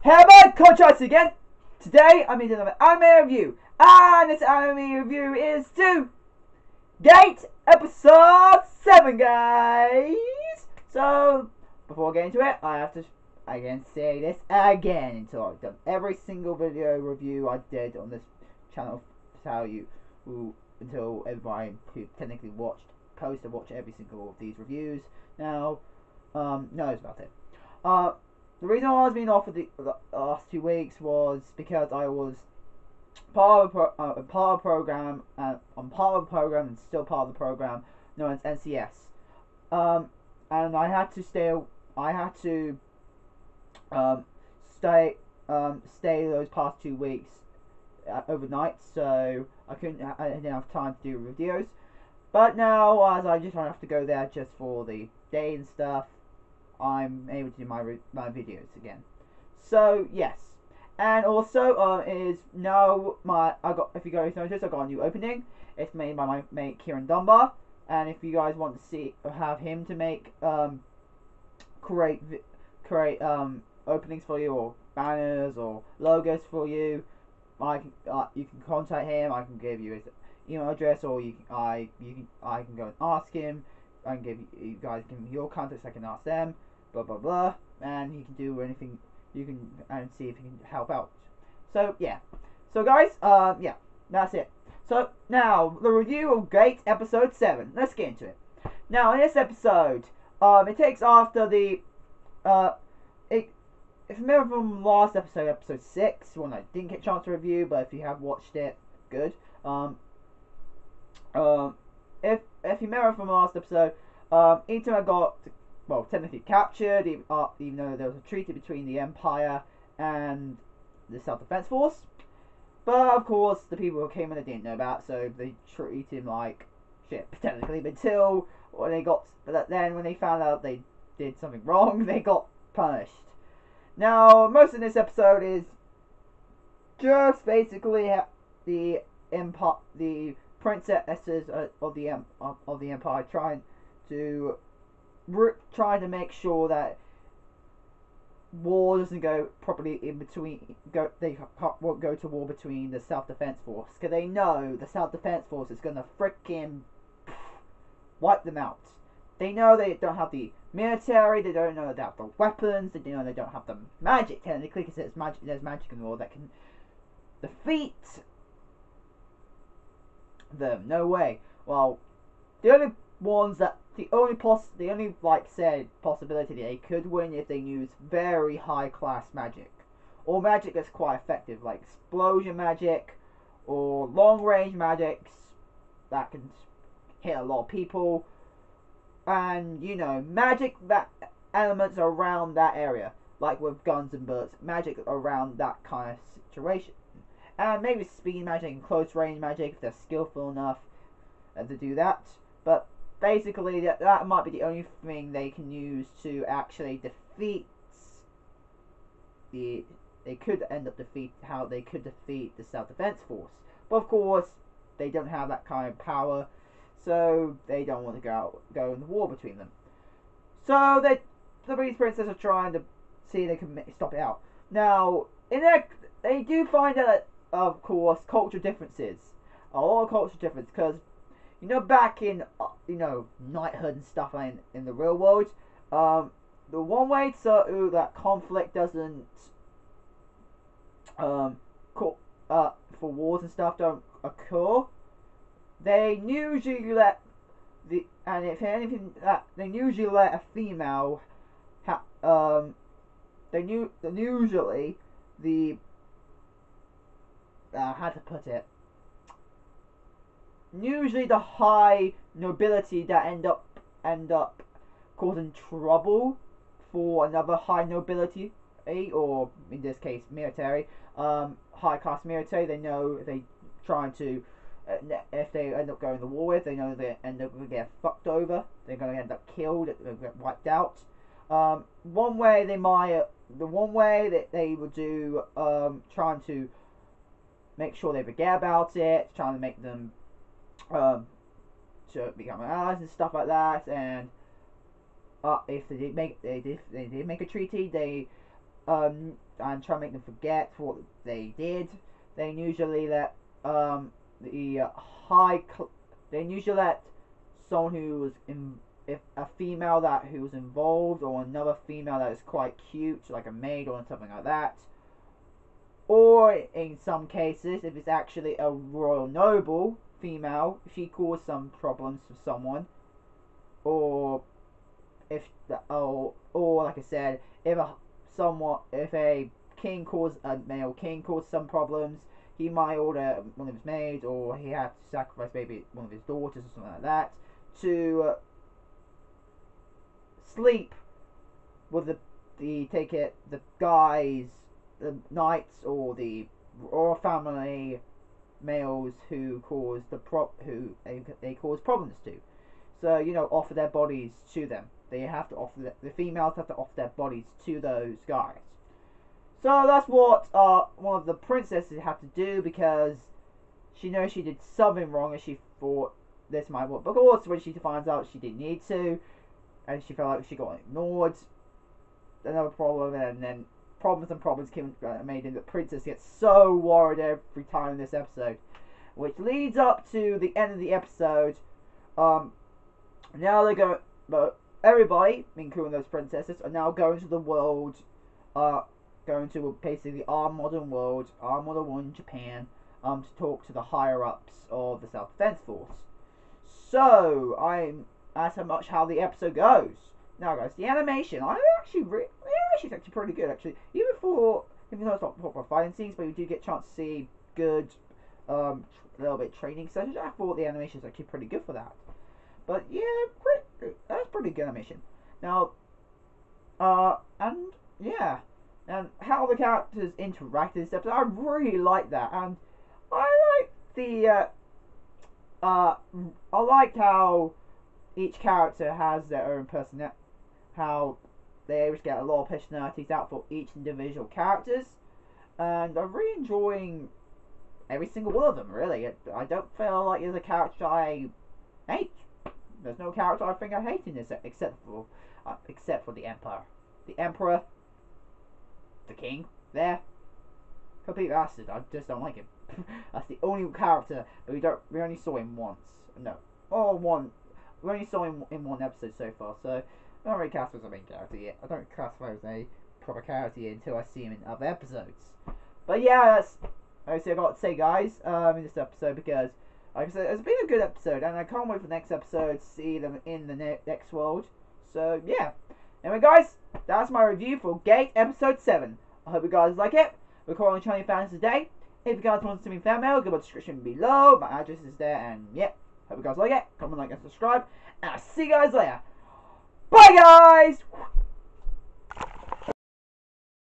Hello, Kanochi again. Today I'm doing another anime review, and this anime review is to Gate Episode 7, guys. So before getting into it, I have to again say this again until I've done every single video review I did on this channel. Until everybody who technically watched every single of these reviews now knows about it. The reason I was being off for the last 2 weeks was because I was part of a program, and I'm part of a program and still part of the program known as NCS. And I had to stay those past 2 weeks overnight, so I didn't have time to do videos. But now, as I just don't have to go there just for the day and stuff, I'm able to do my videos again. So yes, and also if you guys notice, I got a new opening. It's made by my mate Kieran Dunbar, and if you guys want to see have him to make create openings for you, or banners or logos for you, you can contact him. I can give you his email address, or I can go and ask him. I can give you guys your contacts. I can ask them, blah blah blah, and he can do anything. You can and see if he can help out. So yeah, so guys, yeah, that's it. So now the review of Gate Episode 7. Let's get into it. Now in this episode, it takes after the if you remember from last episode, episode 6, one I didn't get a chance to review, but if you have watched it, good. If you remember from last episode, Ito got, well, technically captured, even though there was a treaty between the Empire and the Self-Defense Force. But of course, the people who came in they didn't know about, so they treated him like shit, technically. But until when they found out they did something wrong, they got punished. Now, most of this episode is just basically the princesses of the Empire trying to make sure that war doesn't go properly in between. They won't go to war between the Self-Defense Force, because they know the Self-Defense Force is gonna frickin' wipe them out. They know they don't have the military, they don't know they have the weapons, they know they don't have the magic, technically, because there's magic in the world that can defeat them. No way. Well, the only possibility they could win if they use very high class magic, or magic that's quite effective, like explosion magic or long range magics that can hit a lot of people, and magic that elements around that area, like with guns and bullets, magic around that kind of situation. And maybe speed magic and close range magic if they're skillful enough to do that. But basically, that might be the only thing they can use to actually defeat they could defeat the Self-Defense Force. But of course, they don't have that kind of power, so they don't want to go in the war between them. So the Breeze Princess are trying to see if they can stop it out. Now, they do find that, of course, cultural differences. A lot of cultural difference, because back in knighthood and stuff in the real world, the one way so that conflict doesn't for wars and stuff don't occur, they usually let they usually let a female usually the how to put it, usually the high nobility that end up causing trouble for another high nobility, or in this case military, high class military. They know they trying to if they end up going to war with, they know they end up going to get fucked over. They're going to end up killed. They're going to get wiped out. One way that they would do, trying to make sure they forget about it, trying to make them to become allies and stuff like that. And if they did make a treaty, they and try to make them forget what they did. They usually let they usually let someone who was if a female who was involved, or another female that is quite cute, like a maid or something like that. Or in some cases, if it's actually a royal noble female, if she caused some problems for someone, or if like I said, if a male king caused some problems, he might order one of his maids, or he had to sacrifice maybe one of his daughters or something like that to sleep with the guys, the knights, or the royal family males who cause they cause problems to. So, you know, offer their bodies to them. They have to offer the females have to offer their bodies to those guys. So that's what one of the princesses had to do, because she knows she did something wrong and she thought this might work. But of course, when she finds out she didn't need to, and she felt like she got ignored, another problem, and then problems made the princess gets so worried every time in this episode, which leads up to the end of the episode. Now they go, but everybody, including those princesses, are now going to the world, going to basically our modern world in Japan, to talk to the higher ups of the Self Defense Force. So that's how much how the episode goes. Now, guys, the animation, the animation is actually pretty good, actually. Even though it's not proper fighting scenes, but you do get a chance to see good, little bit training sessions. I thought the animation is actually pretty good for that. But yeah, that's pretty good animation. Now, and yeah, and how the characters interact in this episode, I really like that, and I like how each character has their own personality, how they always get a lot of personalities out for each individual characters, and I'm really enjoying every single one of them, really. I don't feel like there's a character I hate. There's no character I think I hate in this, except for the Emperor. The Emperor, the King, there, complete bastard. I just don't like him. That's the only character, but we only saw him once. No, we only saw him in one episode so far, so I don't really classify him as a main character yet. I don't classify him as a proper character yet until I see him in other episodes. But yeah, that's I got to say, guys, in this episode, because like I said, it's been a good episode, and I can't wait for the next episode to see them in the next world. So yeah. Anyway, guys, that's my review for Gate Episode 7. I hope you guys like it. We're calling Chinese fans today. If you guys want to send me fan mail, go to the description below. My address is there, and yeah. Hope you guys like it. Comment, like, and subscribe. And I'll see you guys later. Bye, guys!